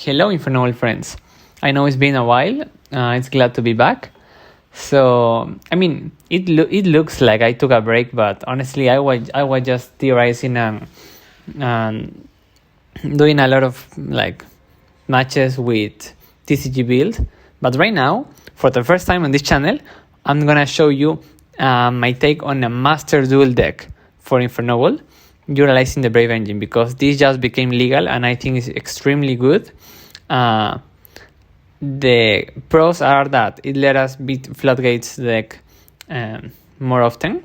Hello, Infernoble friends. I know it's been a while. It's glad to be back. So, it looks like I took a break, but honestly, I was just theorizing and doing a lot of matches with TCG build. But right now, for the first time on this channel, I'm gonna show you my take on a Master Duel deck for Infernoble, utilizing the Brave engine, because this just became legal and I think it's extremely good. The pros are that it let us beat Floodgate's deck more often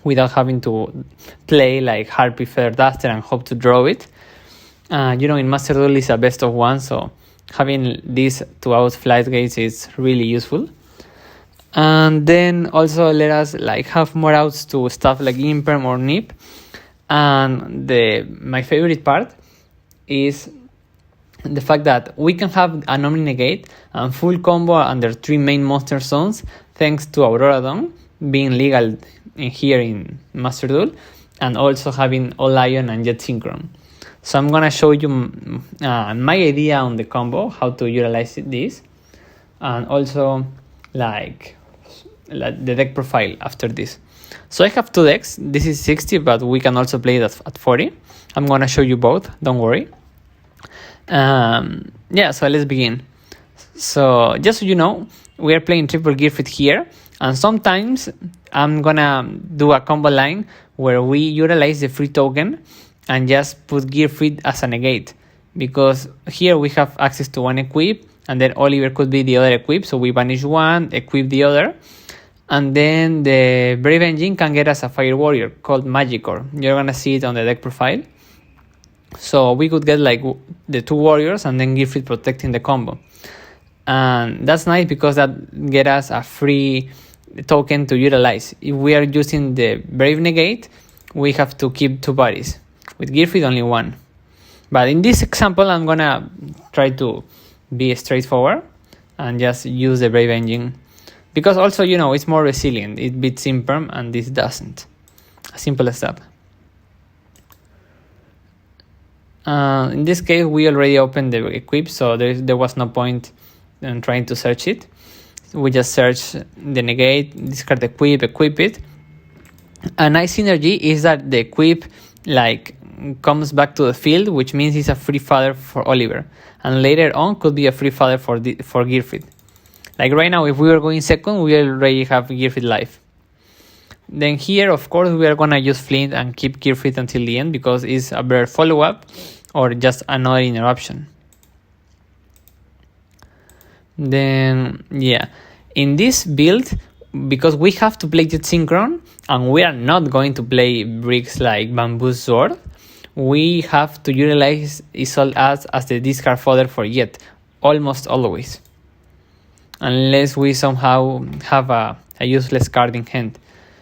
without having to play like Harpy, Feather Duster and hope to draw it. In Master Duel is a best of one, so having this to out Floodgates is really useful. And then also let us have more outs to stuff like Imperm or Nip. And my favorite part is the fact that we can have an Omni Negate and full combo under 3 main monster zones thanks to Aurora Dawn being legal here in Master Duel, and also having All Lion and Jet Synchron. So I'm gonna show you my idea on the combo, how to utilize this, and also the deck profile after this. So I have 2 decks. This is 60, but we can also play it at 40. I'm gonna show you both, don't worry. So let's begin. So just so you know, we are playing triple Gearfried here, and sometimes I'm gonna do a combo line where we utilize the free token and just put Gearfried as a negate, because here we have access to one equip, and then Oliver could be the other equip, so we banish one, equip the other, and then the Brave engine can get us a Fire Warrior called Magicor. You're gonna see it on the deck profile. So we could get the 2 warriors and then Gearfried protecting the combo. And that's nice because that get us a free token to utilize. If we are using the Brave negate, we have to keep 2 bodies. With Gearfried, only 1. But in this example, I'm gonna try to be straightforward and just use the Brave engine. Because also, it's more resilient. It beats Imperm and this doesn't. As simple as that. In this case, we already opened the equip, so there was no point in trying to search it. We just search the negate, discard the equip it. A nice synergy is that the equip comes back to the field, which means it's a free fodder for Oliver, and later on could be a free fodder for Gearfried. Right now, if we were going second, we already have Gearfried live. Then here, of course, we are gonna use Flint and keep Gearfried until the end because it's a better follow-up or just another interruption. Then, in this build, because we have to play Jet Synchron and we are not going to play bricks like Bamboo Sword, we have to utilize Isolde as the discard fodder for Jet, almost always. Unless we somehow have a useless card in hand.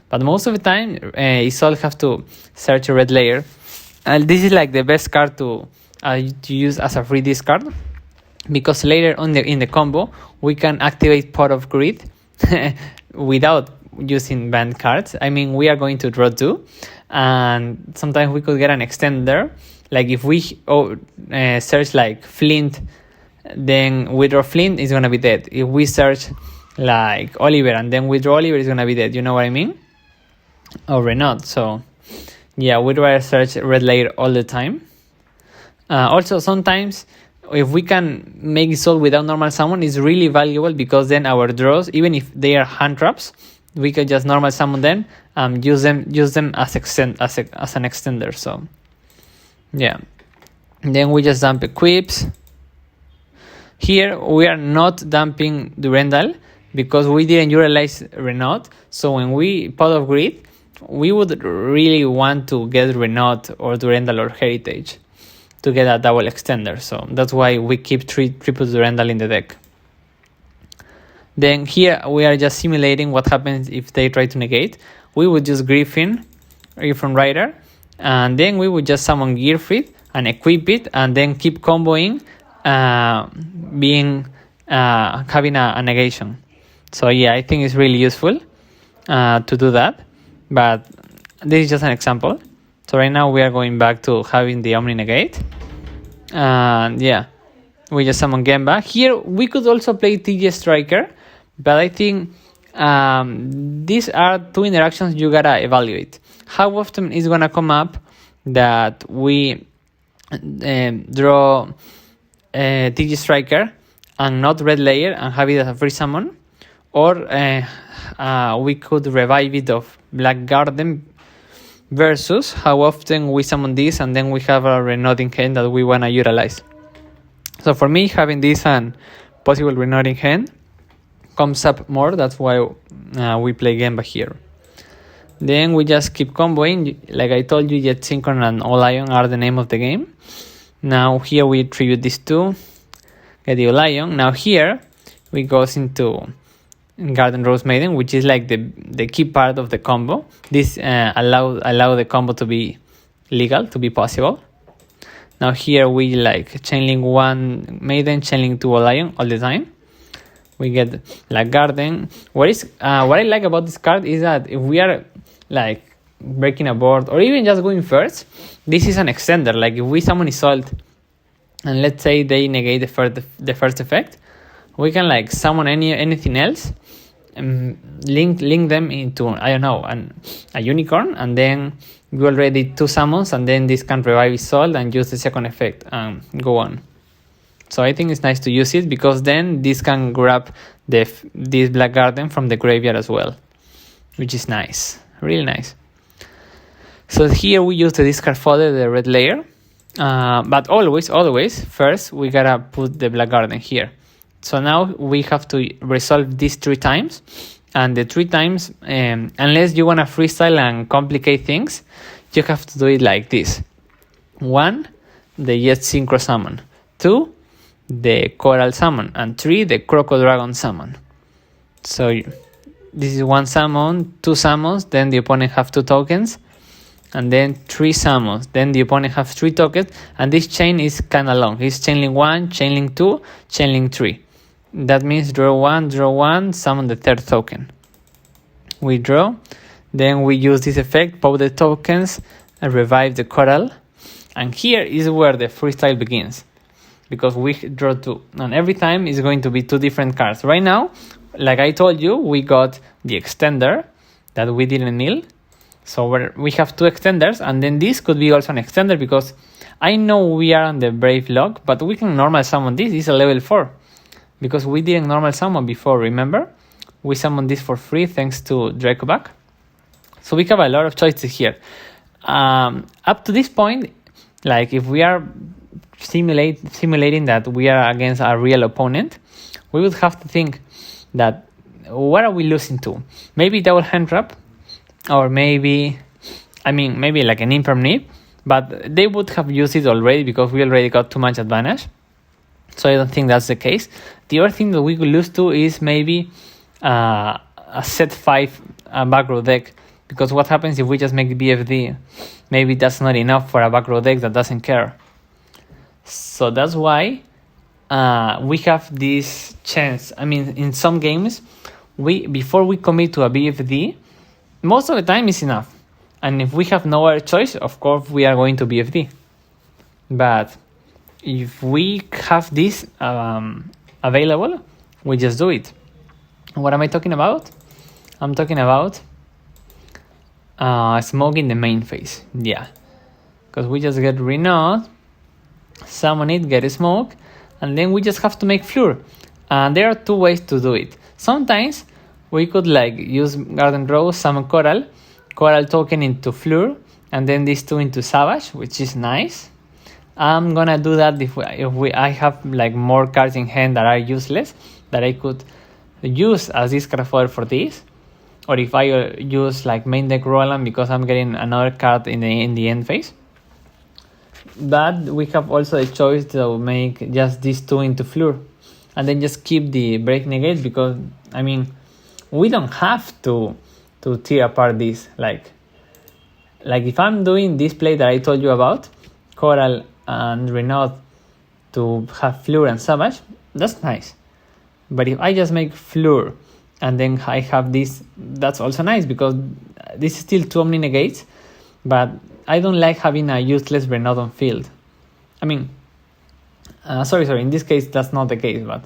But most of the time, Isolde have to search a red layer. And this is the best card to use as a free discard. Because later on in the combo, we can activate Pot of Greed without using banned cards. We are going to draw 2. And sometimes we could get an extender. If we search Flint, then we draw Flint, it's going to be dead. If we search Oliver and then we draw Oliver, it's going to be dead. You know what I mean? Or Renault. So we'd rather search red layer all the time. Also, sometimes if we can make Isolde without normal summon, it's really valuable because then our draws, even if they are hand traps, we can just normal summon them and use them as an extender. So then we just dump equips. Here we are not dumping Durendal because we didn't utilize Renault. So when we Pot of Greed, we would really want to get Renault or Durendal or Heritage to get a double extender. So that's why we keep triple Durendal in the deck. Then here we are just simulating what happens if they try to negate. We would use Griffin Rider, and then we would just summon Gearfried and equip it, and then keep comboing, having a negation. So I think it's really useful to do that. But this is just an example. So right now we are going back to having the Omni Negate. And we just summon Gemba. Here we could also play TJ Striker, but I think these are two interactions you gotta evaluate. How often is gonna come up that we draw TJ Striker and not Red Layer and have it as a free summon, or we could revive it of Black Garden, versus how often we summon this and then we have a Renodding Hand that we wanna utilize. So for me, having this and possible Renodding Hand comes up more. That's why we play Gemba here. Then we just keep comboing. Like I told you, Jet Synchron and Olion are the name of the game. Now here we tribute these two, get the Olion. Now here we go into Garden Rose Maiden, which is like the key part of the combo. This allow the combo to be legal, to be possible. Now here we like chainlink 1 Maiden, chainlink 2 Olion all the time. We get like Garden. What I like about this card is that if we are like breaking a board or even just going first, this is an extender. Like if we summon Isolde and let's say they negate the first effect, we can like summon anything else and link them into, I don't know, a unicorn, and then we already 2 summons, and then this can revive Isolde and use the second effect and go on. So I think it's nice to use it because then this can grab this Black Garden from the graveyard as well, which is nice, really nice. So here we use the discard fodder, the Red Layer, but always first we gotta put the Black Garden here. So now we have to resolve these 3 times, and the 3 times, unless you wanna freestyle and complicate things, you have to do it like this. 1, the Jet Synchro summon. 2, the Coral summon, and 3, the Croco Dragon summon. So this is 1 summon, 2 summons, then the opponent have 2 tokens, and then 3 summons, then the opponent have 3 tokens, and this chain is kind of long. It's chainlink 1, chainlink 2, chainlink 3. That means draw 1, summon the 3rd token. We draw, then we use this effect, pop the tokens, and revive the Coral. And here is where the freestyle begins, because we draw 2, and every time is going to be 2 different cards. Right now, like I told you, we got the extender that we didn't mill. So we have 2 extenders, and then this could be also an extender, because I know we are on the Brave lock, but we can normal summon this. This is a level 4, because we didn't normal summon before, remember? We summoned this for free thanks to Dracoback. So we have a lot of choices here. Up to this point, like if we are simulating that we are against a real opponent, we would have to think that what are we losing to? Maybe double hand trap, or maybe like an Infernoble, but they would have used it already because we already got too much advantage. So I don't think that's the case. The other thing that we could lose to is maybe a set 5 back row deck, because what happens if we just make BFD? Maybe that's not enough for a back row deck that doesn't care. So that's why we have this chance. I mean, in some games, before we commit to a BFD, most of the time is enough. And if we have no other choice, of course, we are going to BFD. But if we have this available, we just do it. What am I talking about? I'm talking about smoke in the main phase. Yeah. Because we just get Renode, summon it, get a smoke, and then we just have to make Fleur. And there are 2 ways to do it. Sometimes we could like use Garden Rose, summon Coral token into Fleur, and then these 2 into Savage, which is nice. I'm gonna do that if I have like more cards in hand that are useless, that I could use as discard fodder for this, or if I use like main deck Roland because I'm getting another card in the end phase. But we have also a choice to make just these 2 into Fleur, and then just keep the break negate, because I mean we don't have to tear apart this. Like if I'm doing this play that I told you about, Coral and Renode to have Fleur and Savage, that's nice. But if I just make Fleur and then I have this, that's also nice, because this is still 2 Omni negates, but I don't like having a useless Renode on field. I mean, Sorry, in this case that's not the case, but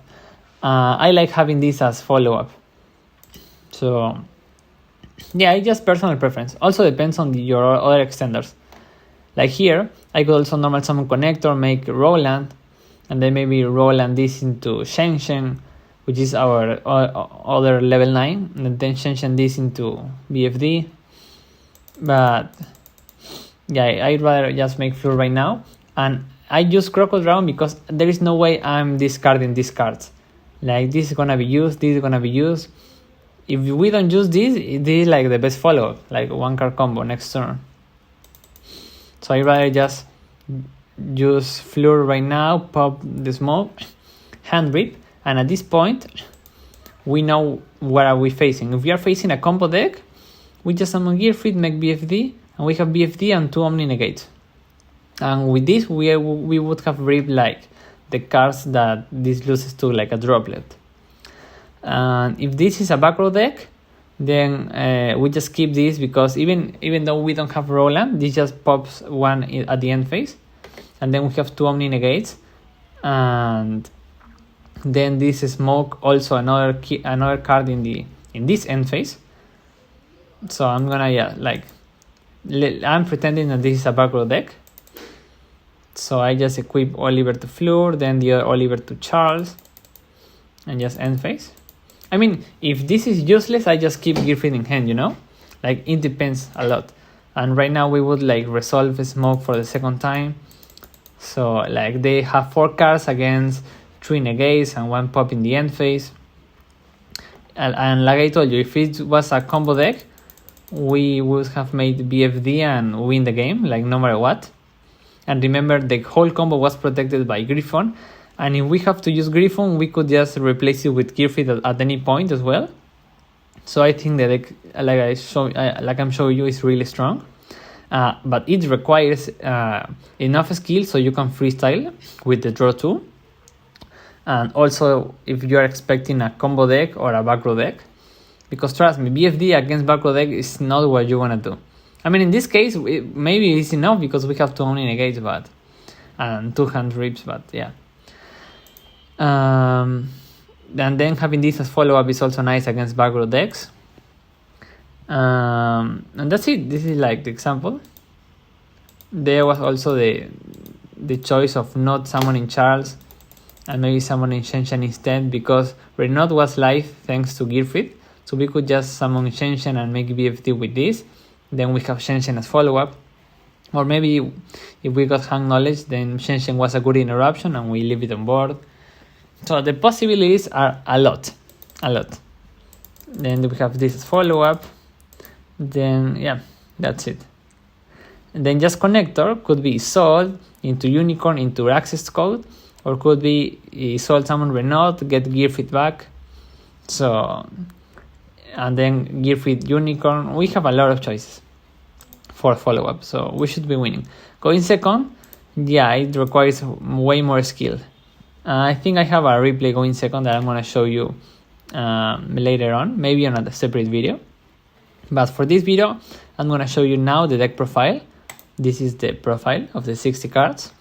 I like having this as follow-up. So yeah, it's just personal preference. Also depends on your other extenders. Like here, I could also normal summon connector, make Roland, and then maybe Roland this into Shenshen, which is our other level 9, and then Shenshen this into BFD. But yeah, I'd rather just make Fleur right now. And I use Crocodile Dragon because there is no way I'm discarding these cards. Like this is gonna be used, this is gonna be used. If we don't use this is like the best follow-up, like 1-card combo next turn. So I'd rather just use Fleur right now, pop the smoke, hand rip, and at this point we know what are we facing. If we are facing a combo deck, we just summon Gearfried, make BFD, and we have BFD and 2 Omni Negates. And with this we would have ripped like the cards that this loses to, like a droplet. And if this is a back row deck, then we just keep this, because even though we don't have Roland, this just pops 1 at the end phase, and then we have 2 Omni Negates, and then this smoke also another card in this end phase. So I'm gonna I'm pretending that this is a back row deck. So I just equip Oliver to Fleur, then the other Oliver to Charles, and just end phase. I mean, if this is useless, I just keep Gearfried in hand, you know? Like, it depends a lot. And right now we would like resolve smoke for the second time. So like they have 4 cards against 3 negates and 1 pop in the end phase. And like I told you, if it was a combo deck, we would have made BFD and win the game, like no matter what. And remember, the whole combo was protected by Griffon. And if we have to use Griffon, we could just replace it with Gearfried at any point as well. So I think the deck, like I'm showing you, is really strong. But it requires enough skill so you can freestyle with the draw 2. And also, if you're expecting a combo deck or a back row deck, because trust me, BFD against back row deck is not what you want to do. I mean, in this case, maybe it's enough because we have 2 Omni Negates, and 2 hand rips, but yeah. And then having this as follow-up is also nice against back row decks. And that's it. This is like the example. There was also the choice of not summoning Charles and maybe summoning Shenshen instead, because Renault was live thanks to Gearfried. So we could just summon Shenshen and make BFD with this. Then we have Shenshen as follow-up. Or maybe if we got Hang Knowledge, then Shenshen was a good interruption and we leave it on board. So the possibilities are a lot. Then we have this as follow-up. Then yeah, that's it. And then just connector could be Soul into Unicorn into access code, or could be Soul summon Renault, get Gearfried back. So, and then Gearfried Unicorn. We have a lot of choices for follow-up, so we should be winning. Going second, yeah, it requires way more skill. I think I have a replay going second that I'm going to show you later on, maybe on a separate video. But for this video, I'm going to show you now the deck profile. This is the profile of the 60 cards.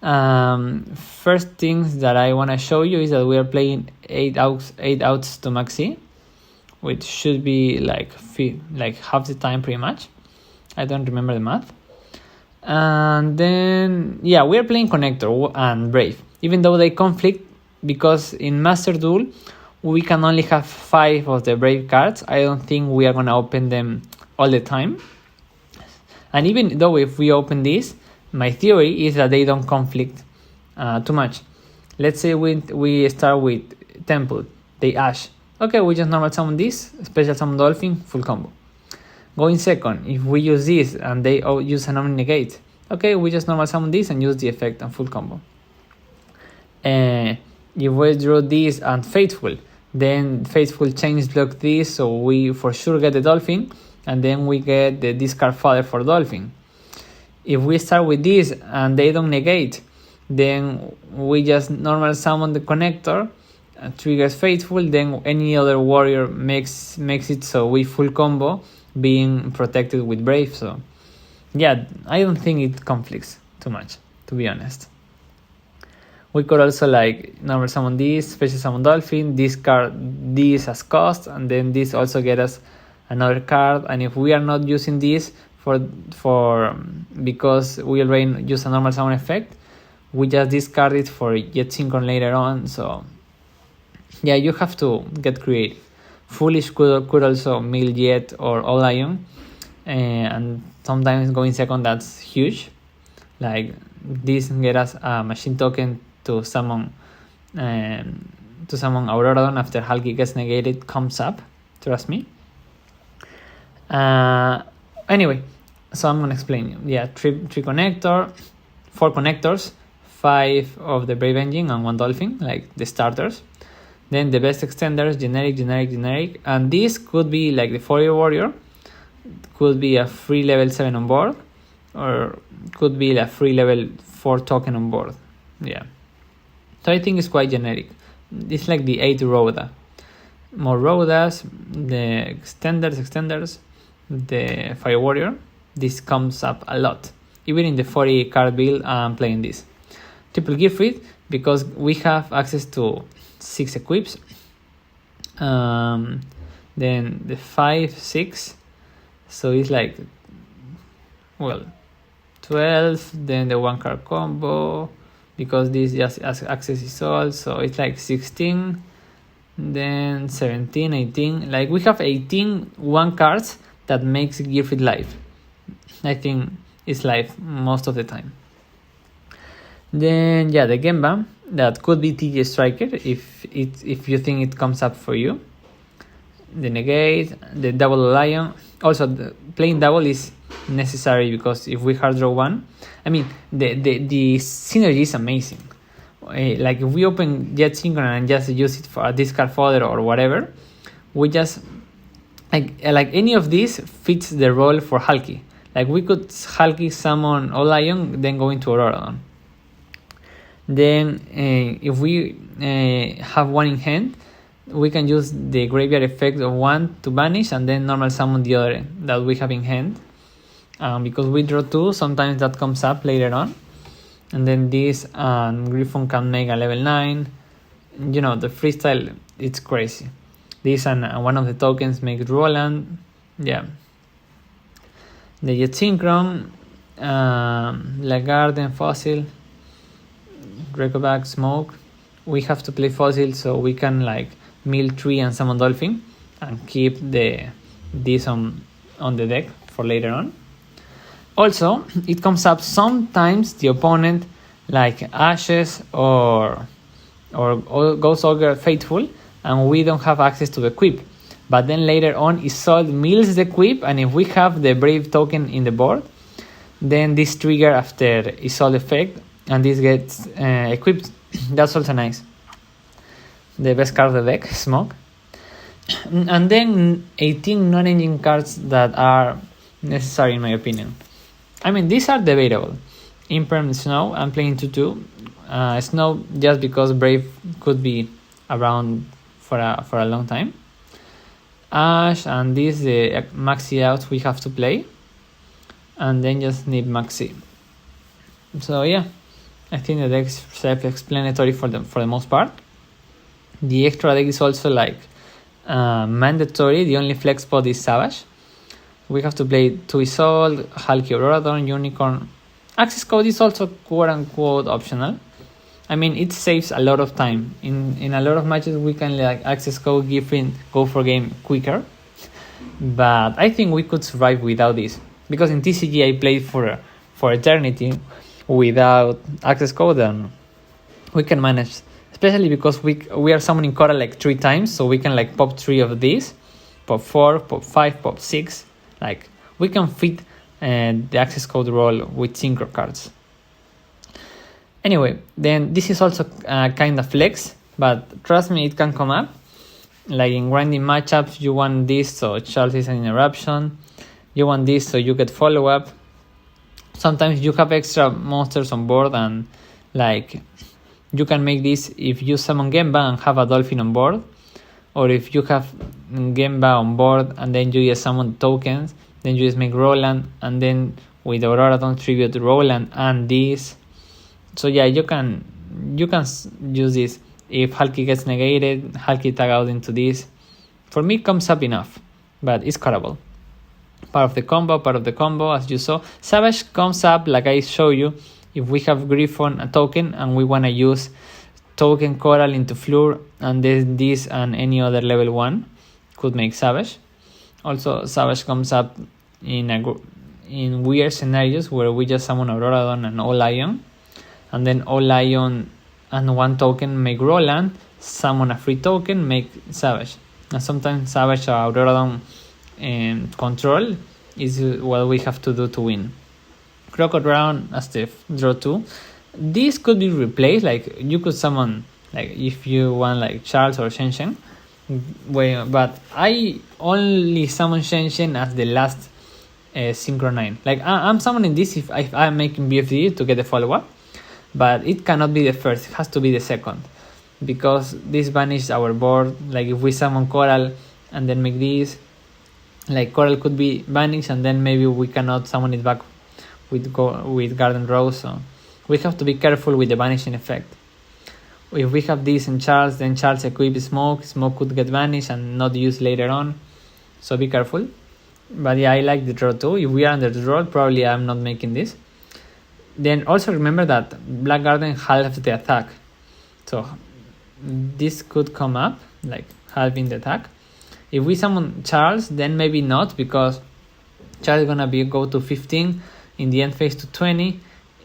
First things that I want to show you is that we are playing 8 outs to maxi, which should be like half the time pretty much. I don't remember the math. And then, yeah, we are playing Connector and Brave, even though they conflict, because in Master Duel, we can only have 5 of the Brave cards. I don't think we are going to open them all the time. And even though if we open this, my theory is that they don't conflict too much. Let's say we start with Temple, they Ash. Okay, we just normal summon this, special summon Dolphin, full combo. Going second, if we use this and they use an Omni Negate, okay, we just normal summon this and use the effect and full combo. If we draw this and Faithful, then Faithful change block this, so we for sure get the Dolphin, and then we get the discard fodder for Dolphin. If we start with this and they don't negate, then we just normal summon the Connector, triggers Faithful, then any other warrior makes it so we full combo, being protected with Brave. So yeah, I don't think it conflicts too much, to be honest. We could also like normal summon this, special summon dolphin, discard this as cost, and then this also get us another card. And if we are not using this because we already use a normal summon effect, we just discard it for Jet Synchron later on. So yeah, you have to get creative. Foolish could also mill Jet or All Lion, and sometimes going second, that's huge. Like this get us a machine token to summon Auroradon after Hulky gets negated comes up. Trust me. Anyway, so I'm gonna explain you. Yeah, three connector, 4 connectors, 5 of the Brave Engine and 1 Dolphin, like the starters. Then the best extenders, generic, and this could be like the Fourier Warrior, could be a free level 7 on board, or could be a free level 4 token on board. Yeah. So I think it's quite generic. It's like the 8 Rhoda. More Rhodas, the extenders, the Fire Warrior. This comes up a lot. Even in the 40 card build, I'm playing this. Triple Giffrid, because we have access to 6 equips. Then the 5, 6. So it's like, well, 12. Then the 1 card combo, because this just access is all. So it's like 16. Then 17, 18. Like we have 18 1 cards that makes Giffrid live. I think it's live most of the time. Then yeah, the Gemba, that could be TJ Striker if you think it comes up for you. The Negate, the Double Lion. Also, playing double is necessary because if we hard draw 1, I mean the synergy is amazing. Like if we open Jet Synchron and just use it for a discard fodder or whatever, we just like any of these fits the role for Hulky. Like we could Hulky summon All Lion, then go into Auroradon. Then if we have 1 in hand, we can use the graveyard effect of 1 to banish and then normal summon the other that we have in hand. Because we draw 2, sometimes that comes up later on. And then this Griffon can make a level 9. You know, the freestyle, it's crazy. This and one of the tokens makes Roland. Yeah. The Jet Synchron, Lagarden, Fossil, Recobag, Smoke. We have to play Fossil so we can like mill 3 and summon Dolphin and keep this on the deck for later on. Also, it comes up sometimes the opponent like Ashes or Ghost Ogre Faithful, and we don't have access to the equip. But then later on, Isolde mills the equip, and if we have the Brave token in the board, then this trigger after Isolde effect, and this gets equipped. That's also nice. The best card of the deck, Smoke. And then 18 non-engine cards that are necessary in my opinion. I mean, these are debatable. Imperm Snow, I'm playing 2-2. Snow just because Brave could be around for a long time. Ash and this the Maxi out we have to play. And then just need Maxi. So yeah, I think the deck is self-explanatory for the most part. The extra deck is also like mandatory. The only flex spot is Savage. We have to play 2 Isolde, Hulky, Auroradon, Unicorn. Access code is also quote-unquote optional. I mean, it saves a lot of time. In a lot of matches, we can like access code, Giffrid, go for game quicker. But I think we could survive without this. Because in TCG, I played for eternity without access code, and we can manage. Especially because we are summoning Cora like 3 times, so we can like pop 3 of these, pop 4, pop 5, pop 6. Like we can fit the access code role with synchro cards. Anyway, then this is also kind of flex, but trust me, it can come up. Like in grinding matchups, you want this, so Charles is an interruption. You want this, so you get follow up. Sometimes you have extra monsters on board, and like you can make this if you summon Gemba and have a Dolphin on board, or if you have Gemba on board and then you just summon tokens, then you just make Roland, and then with Auroradon tribute Roland and this. So yeah, you can you can use this. If Halki gets negated, Halki tag out into this. For me, comes up enough, but it's cuttable. Part of the combo, as you saw. Savage comes up, like I show you, if we have Griffon a token and we want to use token Coral into Fleur, and then this and any other level 1 could make Savage. Also, Savage comes up in weird scenarios where we just summon Auroradon and All Lion, and then All Lion and 1 token make Roland, summon a free token, make Savage. And sometimes Savage or Auroradon control is what we have to do to win. Crocodile as the draw 2. This could be replaced, like you could summon, like if you want like Charles or Shen. But I only summon Shen as the last Synchro 9. Like I'm summoning this if I'm making BFD to get the follow-up, but it cannot be the first, it has to be the second, because this banishes our board. Like if we summon Coral and then make this, like Coral could be banished and then maybe we cannot summon it back with Garden Rose, so we have to be careful with the banishing effect. If we have this in Charles, then Charles equips Smoke could get banished and not used later on, so be careful. But yeah, I like the draw too. If we are under the draw, probably I'm not making this. Then also remember that Black Garden halves the attack, so this could come up, like halving the attack. If we summon Charles, then maybe not, because Charles is gonna go to 15, in the end phase to 20,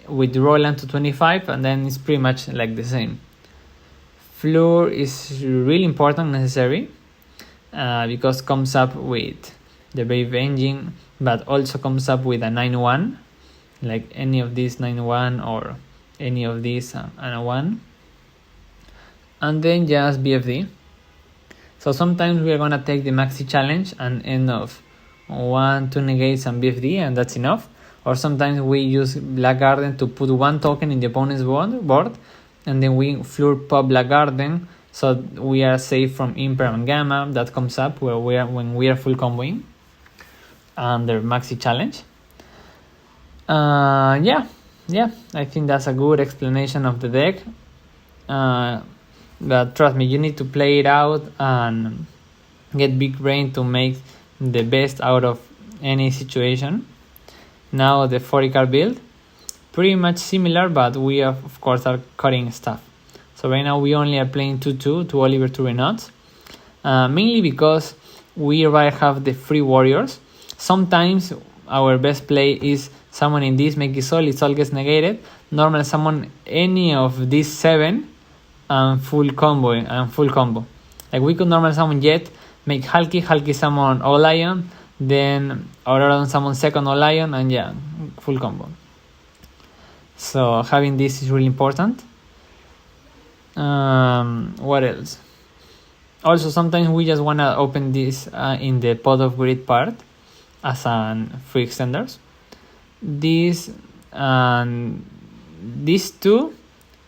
with Roland to 25, and then it's pretty much like the same. Fleur is really important, necessary, because comes up with the Brave Engine, but also comes up with a 9-1, like any of these 9-1 or any of these and a 1. And then just BFD. So sometimes we are gonna take the maxi challenge and end off 1-2 negates and BFD, and that's enough. Or sometimes we use Black Garden to put 1 token in the opponent's board, and then we Fleur pop Black Garden, so we are safe from Imper and Gamma. That comes up when we are full comboing under maxi challenge. Yeah, I think that's a good explanation of the deck. But trust me, you need to play it out and get big brain to make the best out of any situation. Now the 40 card build, pretty much similar, but we of course are cutting stuff. So right now we only are playing 2-2 to Oliver to Renault, mainly because we rather have the free warriors. Sometimes our best play is summoning this, make it all gets negated. Normal summon any of these 7 and full combo. Like we could normal summon Jet, make Halki summon All Lion, then Auroradon summon second All Lion, and yeah, full combo. So having this is really important. What else? Also, sometimes we just want to open this in the Pot of Greed part as an free extenders. These two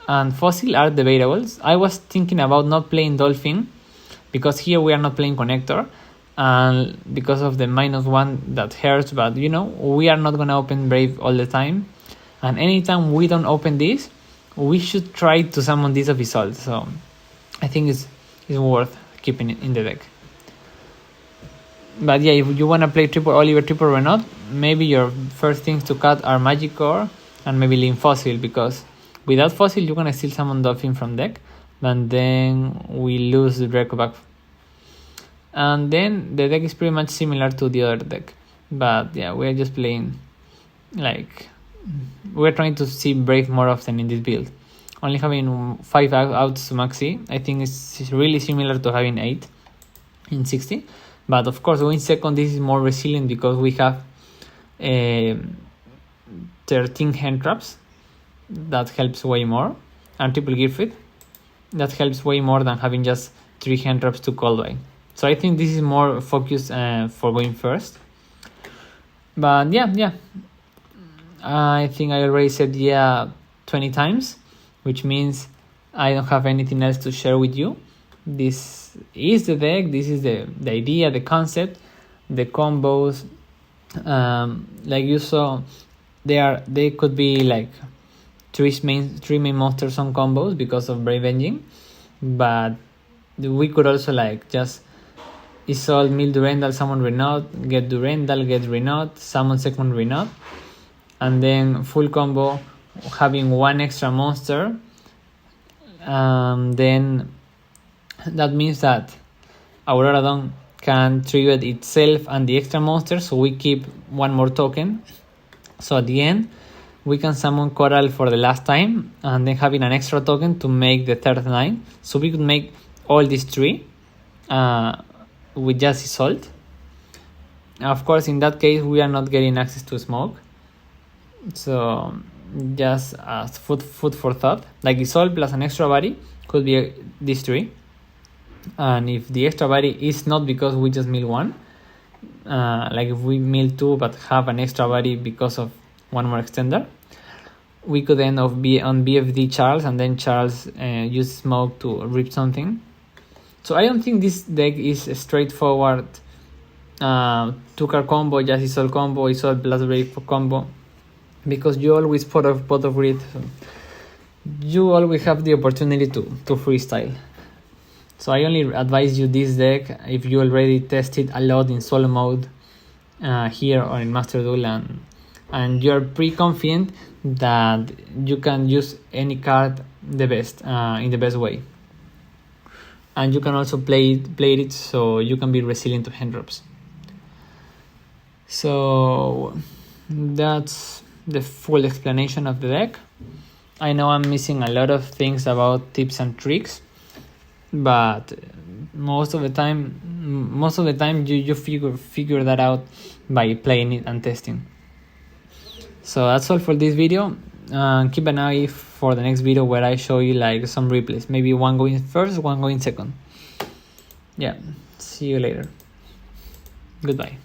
and Fossil are debatables. I was thinking about not playing Dolphin, because here we are not playing Connector, and because of the -1 that hurts, but we are not gonna open Brave all the time, and anytime we don't open this, we should try to summon this Abyssal. So I think it's worth keeping it in the deck. But yeah, if you want to play triple Oliver, triple Renault, maybe your first things to cut are Magicore and maybe Lean Fossil, because without Fossil you're gonna still summon Dolphin from deck, and then we lose the Draco back. And then the deck is pretty much similar to the other deck, but yeah, we're just playing, like, we're trying to see Brave more often in this build. Only having 5 outs to maxi, I think it's really similar to having 8 in 60. But of course, going second, this is more resilient because we have 13 hand traps. That helps way more. And triple Gearfit, that helps way more than having just 3 hand traps to call by. So I think this is more focused for going first. But yeah. I think I already said 20 times, which means I don't have anything else to share with you. This is the deck, this is the idea, the concept, the combos. Like you saw, they could be like three main monsters on combos because of Brave Engine, but we could also like just Isolde, mill Durandal, summon Renault, get Durandal, get Renault, summon second Renault, and then full combo having one extra monster. Then that means that Aurora Dawn can trigger itself and the extra monster, so we keep one more token. So at the end, we can summon Coral for the last time, and then having an extra token to make the third line. So we could make all these three with just Isolde. Of course, in that case, we are not getting access to smoke. So just as food for thought, like Isolde plus an extra body could be these three. And if the extra body is not because we just mill one, like if we mill two but have an extra body because of one more extender, we could end up be on BFD Charles, and then Charles use smoke to rip something. So I don't think this deck is a straightforward 2-card combo, just Isolde combo, Isolde plus break combo, because you always pot of grid, so you always have the opportunity to freestyle. So I only advise you this deck if you already tested a lot in solo mode here or in Master Duel, and you're pretty confident that you can use any card the best in the best way. And you can also play it so you can be resilient to hand drops. So that's the full explanation of the deck. I know I'm missing a lot of things about tips and tricks, but most of the time you figure that out by playing it and testing. So that's all for this video. Keep an eye for the next video where I show you like some replays, maybe one going first, one going second. Yeah, see you later. Goodbye.